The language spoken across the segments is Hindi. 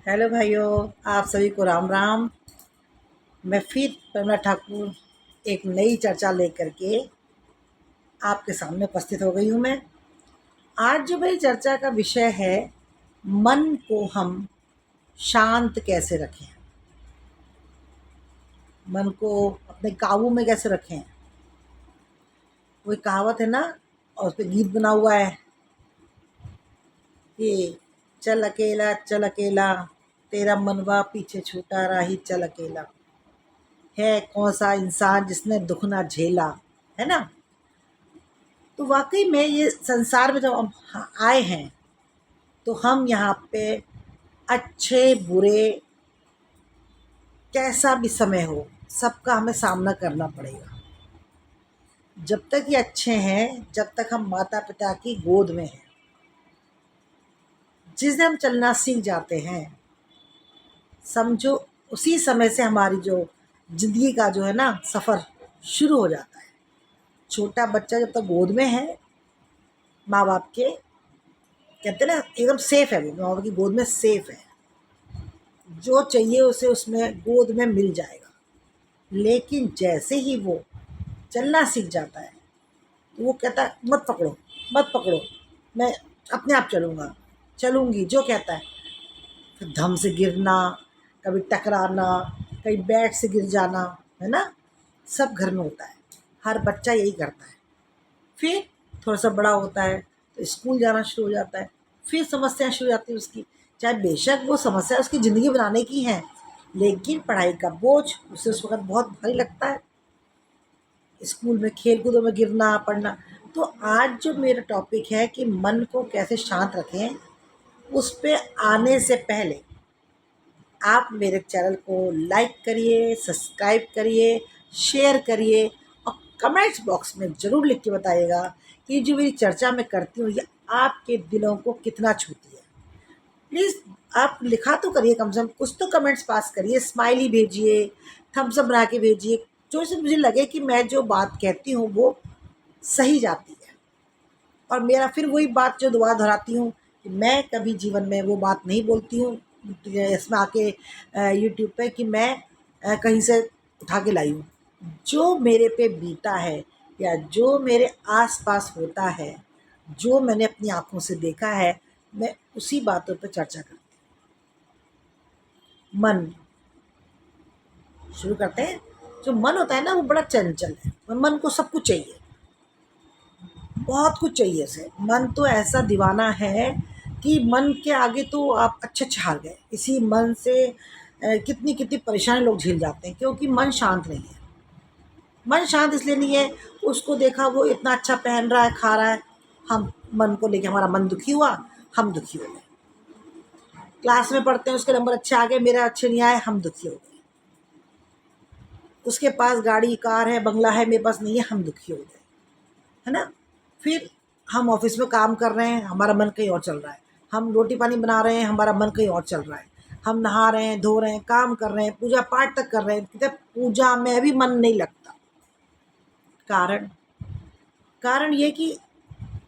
हेलो भाइयों, आप सभी को राम राम। मैं फिर प्रमिला ठाकुर एक नई चर्चा लेकर के आपके सामने उपस्थित हो गई हूँ। मैं आज जो मेरी चर्चा का विषय है, मन को हम शांत कैसे रखें, मन को अपने काबू में कैसे रखें। कोई कहावत है ना, और उस पर गीत बना हुआ है कि चल अकेला तेरा मनवा पीछे छूटा राही चल अकेला। है कौन सा इंसान जिसने दुख ना झेला, है ना। तो वाकई में ये संसार में जब हम आए हैं तो हम यहाँ पे अच्छे बुरे कैसा भी समय हो सबका हमें सामना करना पड़ेगा। जब तक ये अच्छे हैं, जब तक हम माता पिता की गोद में हैं, जिस दिन हम चलना सीख जाते हैं, समझो उसी समय से हमारी जो जिंदगी का जो है ना सफ़र शुरू हो जाता है। छोटा बच्चा जब तक गोद में है माँ बाप के, कहते हैं ना एकदम सेफ है, वो माँ बाप की गोद में सेफ है, जो चाहिए उसे उसमें गोद में मिल जाएगा। लेकिन जैसे ही वो चलना सीख जाता है तो वो कहता है मत पकड़ो, मत पकड़ो, मैं अपने आप चलूँगा, चलूँगी, जो कहता है। फिर धम से गिरना, कभी टकराना, कभी बेड से गिर जाना, है ना, सब घर में होता है। हर बच्चा यही करता है। फिर थोड़ा सा बड़ा होता है तो स्कूल जाना शुरू हो जाता है, फिर समस्याएं शुरू हो जाती है उसकी। चाहे बेशक वो समस्या उसकी ज़िंदगी बनाने की है, लेकिन पढ़ाई का बोझ उसे उस वक्त बहुत भारी लगता है। स्कूल में खेल कूदों में गिरना पड़ना। तो आज जो मेरा टॉपिक है कि मन को कैसे शांत रखें, उस पे आने से पहले आप मेरे चैनल को लाइक करिए, सब्सक्राइब करिए, शेयर करिए, और कमेंट्स बॉक्स में ज़रूर लिख के बताइएगा कि जो मेरी चर्चा मैं करती हूँ ये आपके दिलों को कितना छूती है। प्लीज़ आप लिखा तो करिए, कम से कम कुछ तो कमेंट्स पास करिए, स्माइली भेजिए, थम्स अप बना के भेजिए, जो से मुझे लगे कि मैं जो बात कहती हूँ वो सही जाती है। और मेरा फिर वही बात जो दोबारा दोहराती हूँ कि मैं कभी जीवन में वो बात नहीं बोलती हूँ इसमें आके यूट्यूब पे कि मैं कहीं से उठा के लाई हूँ। जो मेरे पे बीता है या जो मेरे आस-पास होता है, जो मैंने अपनी आँखों से देखा है, मैं उसी बातों पे चर्चा करती हूँ। मन शुरू करते हैं। जो मन होता है ना वो बड़ा चंचल है और मन को सब कुछ चाहिए, बहुत कुछ चाहिए उसे। मन तो ऐसा दीवाना है कि मन के आगे तो आप अच्छे-अच्छे हार गए। इसी मन से कितनी-कितनी परेशानी लोग झेल जाते हैं क्योंकि मन शांत नहीं है। मन शांत इसलिए नहीं है, उसको देखा वो इतना अच्छा पहन रहा है, खा रहा है, हम मन को लेके हमारा मन दुखी हुआ, हम दुखी हो गए। क्लास में पढ़ते हैं, उसके नंबर अच्छे आ गए, मेरे अच्छे नहीं आए, हम दुखी हो गए। उसके पास गाड़ी, कार है, बंगला है, मेरे पास नहीं है, हम दुखी हो गए, है ना। फिर हम ऑफिस में काम कर रहे हैं, हमारा मन कहीं और चल रहा है। हम रोटी पानी बना रहे हैं, हमारा मन कहीं और चल रहा है। हम नहा रहे हैं, धो रहे हैं, काम कर रहे हैं, पूजा पाठ तक कर रहे हैं, कहते पूजा में भी मन नहीं लगता। कारण कारण ये कि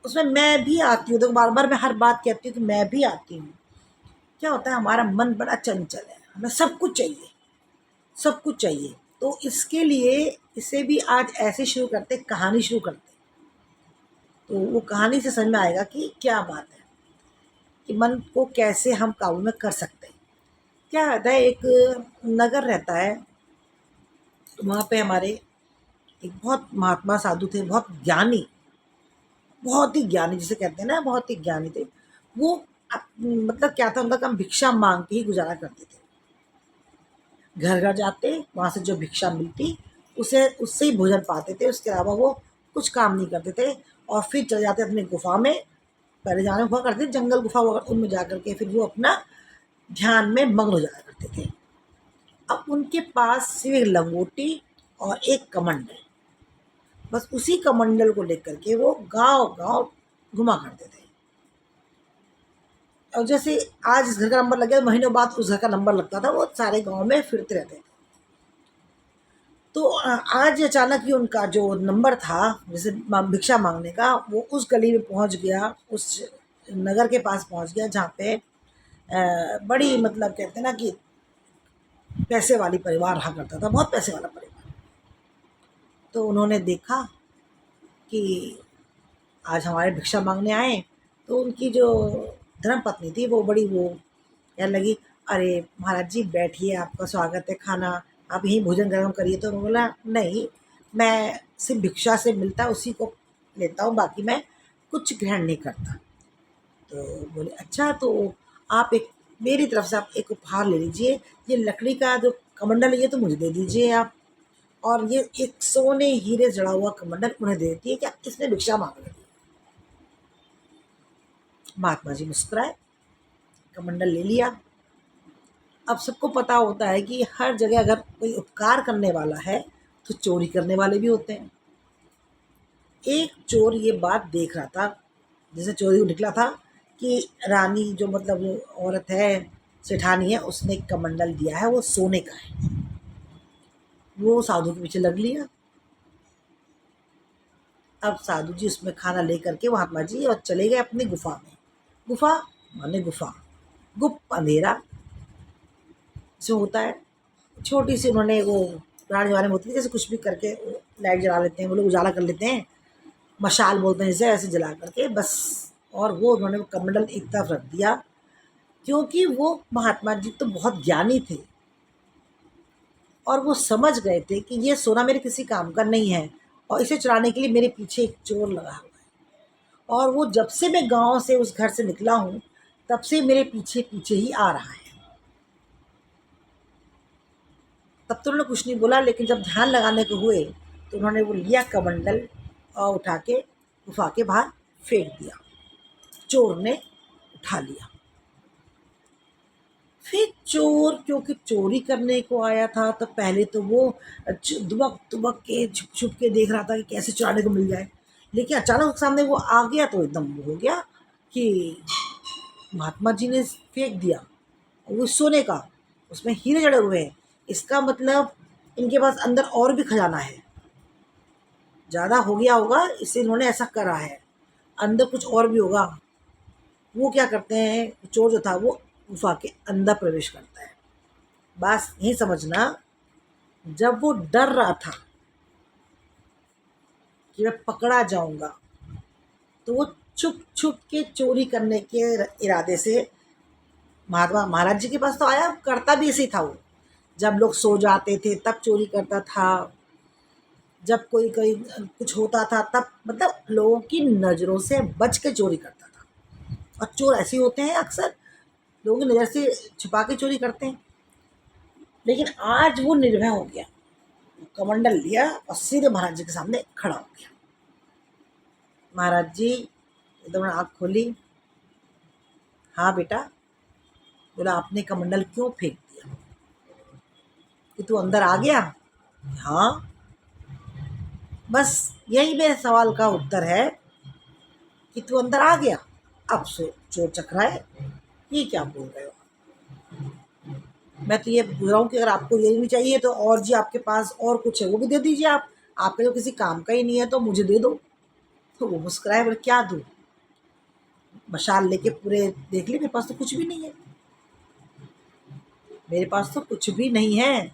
उसमें मैं भी आती हूँ। देखो बार बार मैं हर बात कहती हूँ कि मैं भी आती हूँ। क्या होता है, हमारा मन बड़ा चंचल है, हमें सब कुछ चाहिए, सब कुछ चाहिए। तो इसके लिए इसे भी आज ऐसे शुरू करते, कहानी शुरू करते, तो वो कहानी से समझ में आएगा कि क्या बात है, कि मन को कैसे हम काबू में कर सकते हैं। क्या होता है, एक नगर रहता है, वहाँ पे हमारे एक बहुत महात्मा साधु थे, बहुत ही ज्ञानी जिसे कहते हैं ना, बहुत ही ज्ञानी थे वो। मतलब क्या था, उनका काम भिक्षा मांग के ही गुजारा करते थे। घर घर जाते, वहाँ से जो भिक्षा मिलती उसे उससे ही भोजन पाते थे, उसके अलावा वो कुछ काम नहीं करते थे। और फिर चले जाते अपनी गुफा में, पहले जाने हुआ करते जंगल गुफा वगैरह, उनमें जा कर के फिर वो अपना ध्यान में मग्न हो जाया करते थे। अब उनके पास सिर्फ एक लंगोटी और एक कमंडल, बस उसी कमंडल को लेकर के वो गांव-गांव घुमा करते थे। और जैसे आज इस घर का नंबर लग गया, महीनों बाद उस घर का नंबर लगता था, वो सारे गाँव में फिरते रहते थे। तो आज अचानक ही उनका जो नंबर था जैसे भिक्षा माँगने का, वो उस गली में पहुँच गया, उस नगर के पास पहुँच गया जहाँ पे बड़ी मतलब कहते हैं ना कि पैसे वाली परिवार रहा करता था, बहुत पैसे वाला परिवार। तो उन्होंने देखा कि आज हमारे भिक्षा मांगने आए, तो उनकी जो धर्मपत्नी थी वो बड़ी वो कहने लगी, अरे महाराज जी बैठिए, आपका स्वागत है, खाना आप यहीं भोजन गर्म करिए। तो उन्होंने बोला, नहीं, मैं सिर्फ भिक्षा से मिलता है उसी को लेता हूँ, बाकी मैं कुछ ग्रहण नहीं करता। तो बोले, अच्छा, तो आप एक मेरी तरफ से आप एक उपहार ले लीजिए, ये लकड़ी का जो कमंडल है ये तो मुझे दे दीजिए आप, और ये एक सोने हीरे जड़ा हुआ कमंडल उन्हें दे देती है, क्या इसने भिक्षा मांग रही है। महात्मा जी मुस्कुराए, कमंडल ले लिया। अब सबको पता होता है कि हर जगह अगर कोई उपकार करने वाला है तो चोरी करने वाले भी होते हैं। एक चोर ये बात देख रहा था, जैसे चोरी को निकला था कि रानी जो मतलब वो औरत है, सेठानी है, उसने एक कमंडल दिया है, वो सोने का है। वो साधु के पीछे लग लिया। अब साधु जी उसमें खाना ले करके महात्मा जी और चले गए अपनी गुफा में। गुफा माने गुफा, गुप्त अंधेरा जो होता है, छोटी सी उन्होंने वो पुराने ज़माने में होती थी, जैसे कुछ भी करके लाइट जला लेते हैं वो लोग, उजाला कर लेते हैं, मशाल बोलते हैं जैसे, ऐसे जला करके बस। और वो उन्होंने वो कमंडल एक तरफ रख दिया, क्योंकि वो महात्मा जी तो बहुत ज्ञानी थे और वो समझ गए थे कि ये सोना मेरे किसी काम का नहीं है, और इसे चुराने के लिए मेरे पीछे एक चोर लगा हुआ है, और वो जब से मैं गांव से उस घर से निकला हूँ तब से मेरे पीछे पीछे ही आ रहा है। तब तो उन्होंने कुछ नहीं बोला, लेकिन जब ध्यान लगाने को हुए तो उन्होंने वो लिया कमंडल और उठा के गुफा के बाहर फेंक दिया। चोर ने उठा लिया। फिर चोर क्योंकि चोरी करने को आया था, तो पहले तो वो दुबक दुबक के छुप छुप के देख रहा था कि कैसे चुराने को मिल जाए, लेकिन अचानक सामने वो आ गया तो एकदम वो हो गया कि महात्मा जी ने फेंक दिया, और वो सोने का, उसमें हीरे जड़े हुए हैं, इसका मतलब इनके पास अंदर और भी खजाना है, ज़्यादा हो गया होगा इससे इन्होंने ऐसा करा है, अंदर कुछ और भी होगा। वो क्या करते हैं, चोर जो था वो गुफा के अंदर प्रवेश करता है। बस यही समझना, जब वो डर रहा था कि मैं पकड़ा जाऊंगा, तो वो छुप छुप के चोरी करने के इरादे से महात्मा महाराज जी के पास तो आया, करता भी ऐसे ही था वो। जब लोग सो जाते थे तब चोरी करता था, जब कोई कोई कुछ होता था तब, मतलब लोगों की नज़रों से बच के चोरी करता था। और चोर ऐसे होते हैं, अक्सर लोगों की नज़र से छुपा के चोरी करते हैं। लेकिन आज वो निर्भय हो गया, कमंडल लिया और सीधे महाराज जी के सामने खड़ा हो गया। महाराज जी एकदम आँख खोली, हाँ बेटा। बोला, आपने कमंडल क्यों फेंक दिया, कि तू अंदर आ गया? हाँ। बस यही मेरे सवाल का उत्तर है कि तू अंदर आ गया। अब सो चोर चकराए, ये क्या बोल रहे हो? मैं तो ये पूछ रहा हूँ कि अगर आपको ये नहीं चाहिए तो और जी आपके पास और कुछ है वो भी दे दीजिए, आप, आपके तो किसी काम का ही नहीं है तो मुझे दे दो। तो वो मुस्कुराए, बोले, क्या दूँ? मशाल लेके पूरे देख ली, मेरे पास तो कुछ भी नहीं है, मेरे पास तो कुछ भी नहीं है,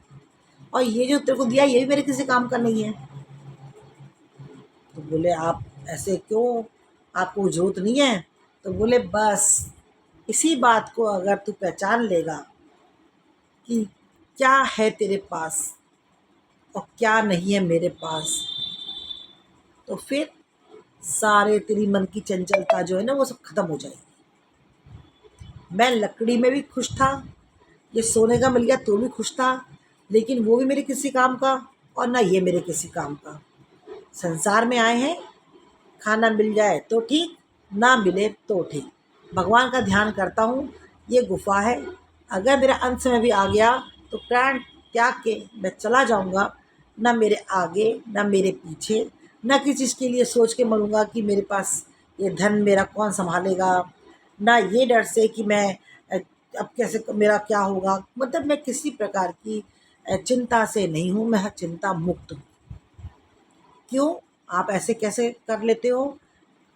और ये जो तेरे को दिया ये भी मेरे किसी काम का नहीं है। तो बोले, आप ऐसे क्यों, आपको ज़रूरत नहीं है? तो बोले, बस इसी बात को अगर तू पहचान लेगा कि क्या है तेरे पास और क्या नहीं है मेरे पास, तो फिर सारे तेरी मन की चंचलता जो है ना वो सब खत्म हो जाएगी। मैं लकड़ी में भी खुश था, ये सोने का मिल गया तो भी खुश था, लेकिन वो भी मेरे किसी काम का और ना ये मेरे किसी काम का। संसार में आए हैं, खाना मिल जाए तो ठीक, ना मिले तो ठीक, भगवान का ध्यान करता हूँ। ये गुफा है, अगर मेरा अंत समय भी आ गया तो प्राण त्याग के मैं चला जाऊँगा। ना मेरे आगे ना मेरे पीछे, ना किसी चीज़ के लिए सोच के मरूँगा कि मेरे पास ये धन मेरा कौन संभालेगा, ना ये डर से कि मैं अब कैसे मेरा क्या होगा, मतलब मैं किसी प्रकार की चिंता से नहीं हूँ, मैं चिंता मुक्त हूँ। क्यों? आप ऐसे कैसे कर लेते हो?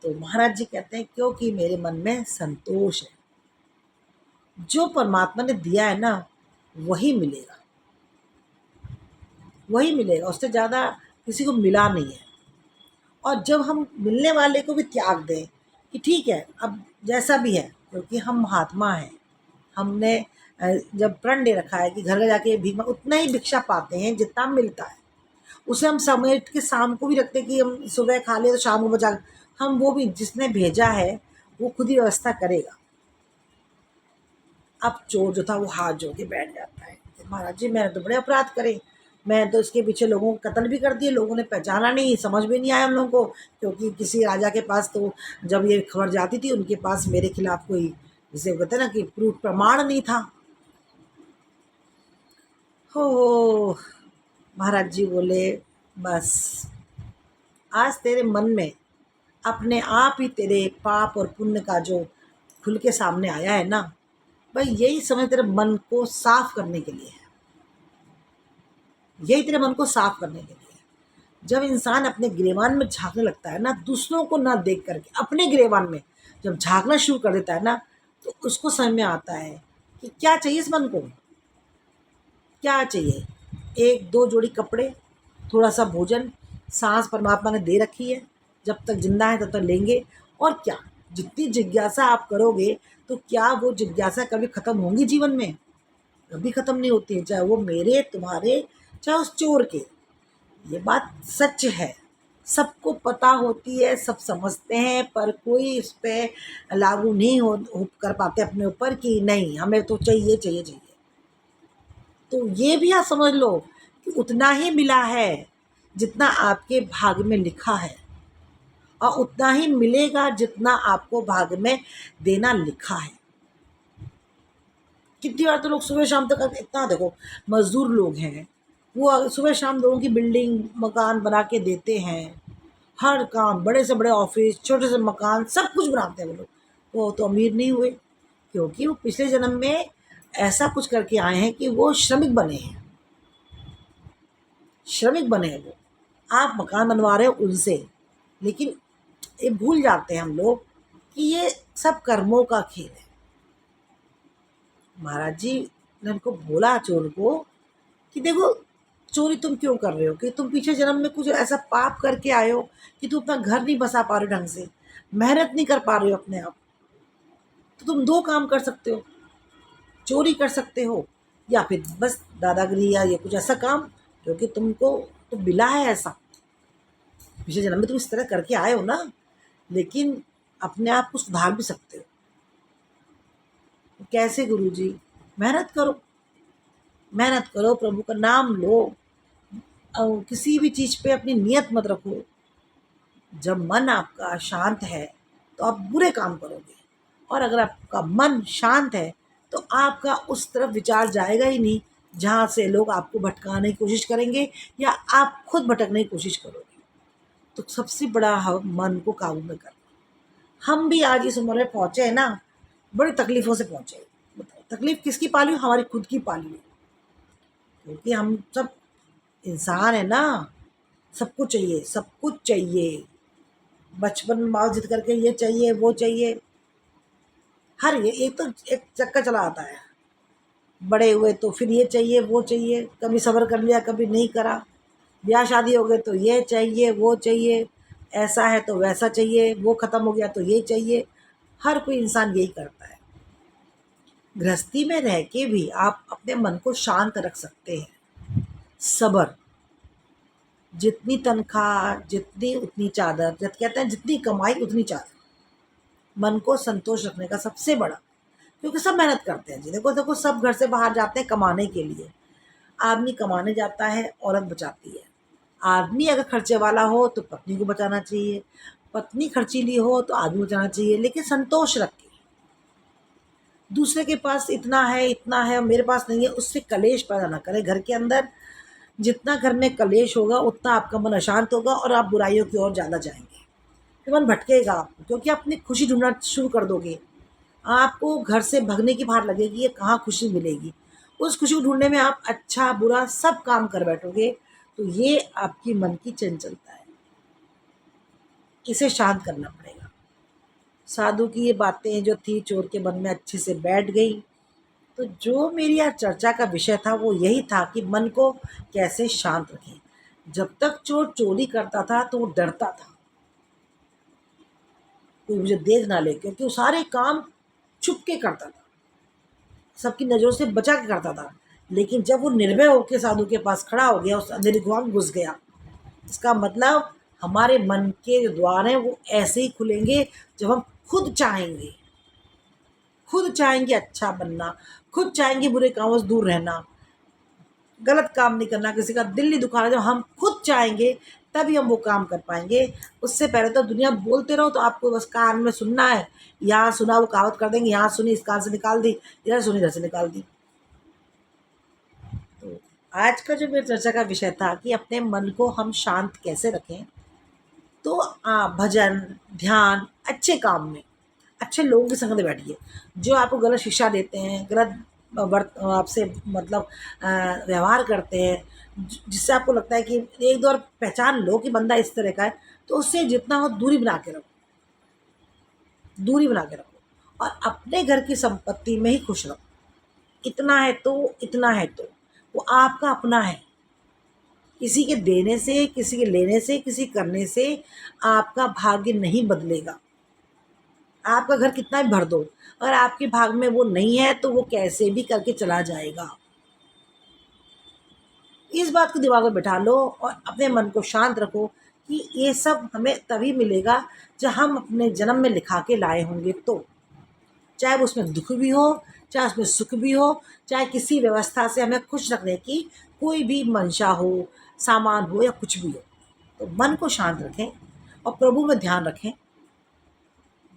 तो महाराज जी कहते हैं, क्योंकि मेरे मन में संतोष है। जो परमात्मा ने दिया है ना, वही मिलेगा, वही मिलेगा, उससे ज़्यादा किसी को मिला नहीं है। और जब हम मिलने वाले को भी त्याग दें कि ठीक है अब जैसा भी है, क्योंकि हम महात्मा हैं, हमने जब प्रण ले रखा है कि घर घर जाके भीख मांग, उतना ही भिक्षा पाते हैं जितना मिलता है, उसे हम समेट के शाम को भी रखते हैं कि हम सुबह खा ले तो शाम को बचा। हम वो भी जिसने भेजा है वो खुद ही व्यवस्था करेगा। अब चोर जो था वो हाथ जोड़ के बैठ जाता है कि महाराज जी मैंने तो बड़े अपराध करे, मैं तो इसके पीछे लोगों को कत्ल भी कर दिए, लोगों ने पहचाना नहीं, समझ में नहीं आया हम लोगों को, क्योंकि किसी राजा के पास तो जब ये खबर जाती थी उनके पास मेरे खिलाफ कोई, जिसे कहते हैं ना कि प्रूफ प्रमाण नहीं था। हो महाराज जी बोले बस आज तेरे मन में अपने आप ही तेरे पाप और पुण्य का जो खुल के सामने आया है ना, भाई यही समय तेरे मन को साफ करने के लिए है, यही तेरे मन को साफ करने के लिए है। जब इंसान अपने गिरेबान में झांकने लगता है ना, दूसरों को ना देख करके अपने गिरेबान में जब झांकना शुरू कर देता है ना, तो उसको समझ में आता है कि क्या चाहिए इस मन को, क्या चाहिए। एक दो जोड़ी कपड़े, थोड़ा सा भोजन, सांस परमात्मा ने दे रखी है, जब तक जिंदा है तब तक लेंगे। और क्या, जितनी जिज्ञासा आप करोगे तो क्या वो जिज्ञासा कभी खत्म होंगी जीवन में? कभी खत्म नहीं होती है, चाहे वो मेरे तुम्हारे चाहे उस चोर के। ये बात सच है, सबको पता होती है, सब समझते हैं, पर कोई इस पे लागू नहीं हो कर पाते अपने ऊपर कि नहीं हमें तो चाहिए चाहिए चाहिए। तो ये भी आप समझ लो कि उतना ही मिला है जितना आपके भाग में लिखा है, और उतना ही मिलेगा जितना आपको भाग में देना लिखा है। कितनी बार तो लोग सुबह शाम तक, इतना देखो मजदूर लोग हैं, वो सुबह शाम लोगों की बिल्डिंग मकान बना के देते हैं, हर काम, बड़े से बड़े ऑफिस, छोटे से मकान, सब कुछ बनाते हैं वो लोग। वो तो अमीर नहीं हुए, क्योंकि वो पिछले जन्म में ऐसा कुछ करके आए हैं कि वो श्रमिक बने हैं, श्रमिक बने हैं वो। आप मकान बनवा रहे हो उनसे, लेकिन ये भूल जाते हैं हम लोग कि ये सब कर्मों का खेल है। महाराज जी ने उनको बोला चोर को कि देखो चोरी तुम क्यों कर रहे हो, कि तुम पीछे जन्म में कुछ ऐसा पाप करके आए हो कि तुम अपना घर नहीं बसा पा रहे हो ढंग से, मेहनत नहीं कर पा रहे हो अपने आप। तो तुम दो काम कर सकते हो, चोरी कर सकते हो या फिर बस दादागिरी या ये कुछ ऐसा काम जो कि तुमको तो मिला है ऐसा, पिछले जन्म में तुम इस तरह करके आए हो ना, लेकिन अपने आप को सुधार भी सकते हो। कैसे गुरुजी? मेहनत करो, मेहनत करो, प्रभु का नाम लो, और किसी भी चीज़ पे अपनी नियत मत रखो। जब मन आपका शांत है तो आप बुरे काम करोगे, और अगर आपका मन शांत है तो आपका उस तरफ विचार जाएगा ही नहीं जहाँ से लोग आपको भटकाने की कोशिश करेंगे या आप खुद भटकने की कोशिश करोगे। तो सबसे बड़ा मन को काबू में करना। हम भी आज इस उम्र में पहुँचे हैं ना, बड़ी तकलीफ़ों से पहुँचे हैं। बताओ तकलीफ़ किसकी पाली हुई? हमारी खुद की पाली हुई, क्योंकि हम सब इंसान है ना, सब कुछ चाहिए, सब कुछ चाहिए। बचपन में माँ जिद करके ये चाहिए वो चाहिए, हर ये एक तो एक चक्कर चला आता है। बड़े हुए तो फिर ये चाहिए वो चाहिए, कभी सब्र कर लिया कभी नहीं करा, ब्याह शादी हो गए तो ये चाहिए वो चाहिए, ऐसा है तो वैसा चाहिए, वो ख़त्म हो गया तो ये चाहिए। हर कोई इंसान यही करता है। गृहस्थी में रह के भी आप अपने मन को शांत रख सकते हैं। सब्र, जितनी तनख्वाह जितनी उतनी चादर, जब कहते हैं जितनी कमाई उतनी चादर। मन को संतोष रखने का सबसे बड़ा, क्योंकि सब मेहनत करते हैं जी, देखो देखो सब घर से बाहर जाते हैं कमाने के लिए। आदमी कमाने जाता है, औरत बचाती है। आदमी अगर खर्चे वाला हो तो पत्नी को बचाना चाहिए, पत्नी खर्चीली हो तो आदमी बचाना चाहिए, लेकिन संतोष रख के। दूसरे के पास इतना है और मेरे पास नहीं है, उससे कलेश पैदा ना करें घर के अंदर। जितना घर में कलेश होगा उतना आपका मन अशांत होगा और आप बुराइयों की ओर ज़्यादा जाएंगे, फिर मन भटकेगा आपको, क्योंकि आप अपनी खुशी ढूंढना शुरू कर दोगे। आपको घर से भगने की बाहर लगेगी, ये कहाँ खुशी मिलेगी। उस खुशी को ढूँढने में आप अच्छा बुरा सब काम कर बैठोगे, तो ये आपकी मन की चंचलता है, इसे शांत करना पड़ेगा। साधु की ये बातें जो थी चोर के मन में अच्छे से बैठ गई, तो जो मेरी आज चर्चा का विषय था वो यही था कि मन को कैसे शांत रखें। जब तक चोर चोरी करता था तो वो डरता था, कोई मुझे देख ना ले, क्योंकि वो सारे काम छुप के करता था, सबकी नज़रों से बचा के करता था। लेकिन जब वो निर्भय होकर साधु के पास खड़ा हो गया, उस अंधेरे गुहा में घुस गया, इसका मतलब हमारे मन के जो द्वार हैं वो ऐसे ही खुलेंगे जब हम खुद चाहेंगे, खुद चाहेंगे अच्छा बनना, खुद चाहेंगे बुरे कामों से दूर रहना, गलत काम नहीं करना, किसी का दिल नहीं दुखाना। जब हम खुद चाहेंगे तभी हम वो काम कर पाएंगे। उससे पहले तो दुनिया बोलते रहो तो आपको बस कान में सुनना है, यहाँ सुना वो कहावत कर देंगे, यहाँ सुनी इस कान से निकाल दी, इधर सुनी इधर से निकाल दी। तो आज का जो मेरी चर्चा का विषय था कि अपने मन को हम शांत कैसे रखें, तो भजन, ध्यान, अच्छे काम में, अच्छे लोगों की संगत में बैठिए, जो आपको गलत शिक्षा देते हैं, गलत आपसे मतलब व्यवहार करते हैं, जिससे आपको लगता है कि एक दो बार पहचान लो कि बंदा इस तरह का है, तो उससे जितना हो दूरी बना के रखो, दूरी बना के रखो, और अपने घर की संपत्ति में ही खुश रहो। इतना है तो, इतना है तो वो आपका अपना है। किसी के देने से, किसी के लेने से, किसी करने से आपका भाग्य नहीं बदलेगा। आपका घर कितना भी भर दो, अगर आपके भाग में वो नहीं है तो वो कैसे भी करके चला जाएगा। इस बात को दिमाग में बिठा लो और अपने मन को शांत रखो कि ये सब हमें तभी मिलेगा जब हम अपने जन्म में लिखा के लाए होंगे। तो चाहे वो उसमें दुख भी हो, चाहे उसमें सुख भी हो, चाहे किसी व्यवस्था से हमें खुश रखने की कोई भी मंशा हो, सामान हो या कुछ भी हो, तो मन को शांत रखें और प्रभु में ध्यान रखें।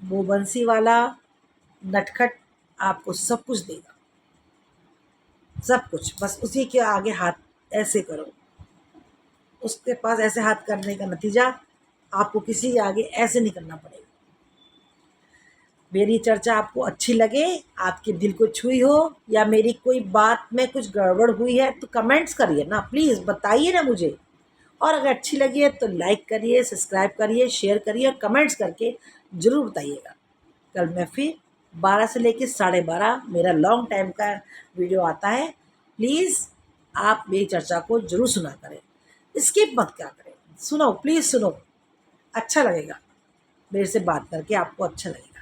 वो बंसी वाला नटखट आपको सब कुछ देगा, सब कुछ। बस उसी के आगे हाथ ऐसे करो, उसके पास ऐसे हाथ करने का नतीजा आपको किसी के आगे ऐसे नहीं करना पड़ेगा। मेरी चर्चा आपको अच्छी लगे, आपके दिल को छुई हो, या मेरी कोई बात में कुछ गड़बड़ हुई है तो कमेंट्स करिए ना, प्लीज़ बताइए ना मुझे। और अगर अच्छी लगी है तो लाइक करिए, सब्सक्राइब करिए, शेयर करिए और कमेंट्स करके ज़रूर बताइएगा। कल मैं फिर 12 से लेकर 12:30 मेरा लॉन्ग टाइम का वीडियो आता है। प्लीज़ आप मेरी चर्चा को ज़रूर सुना करें, स्किप मत क्या करें, सुनो, प्लीज़ सुनो, अच्छा लगेगा। मेरे से बात करके आपको अच्छा लगेगा।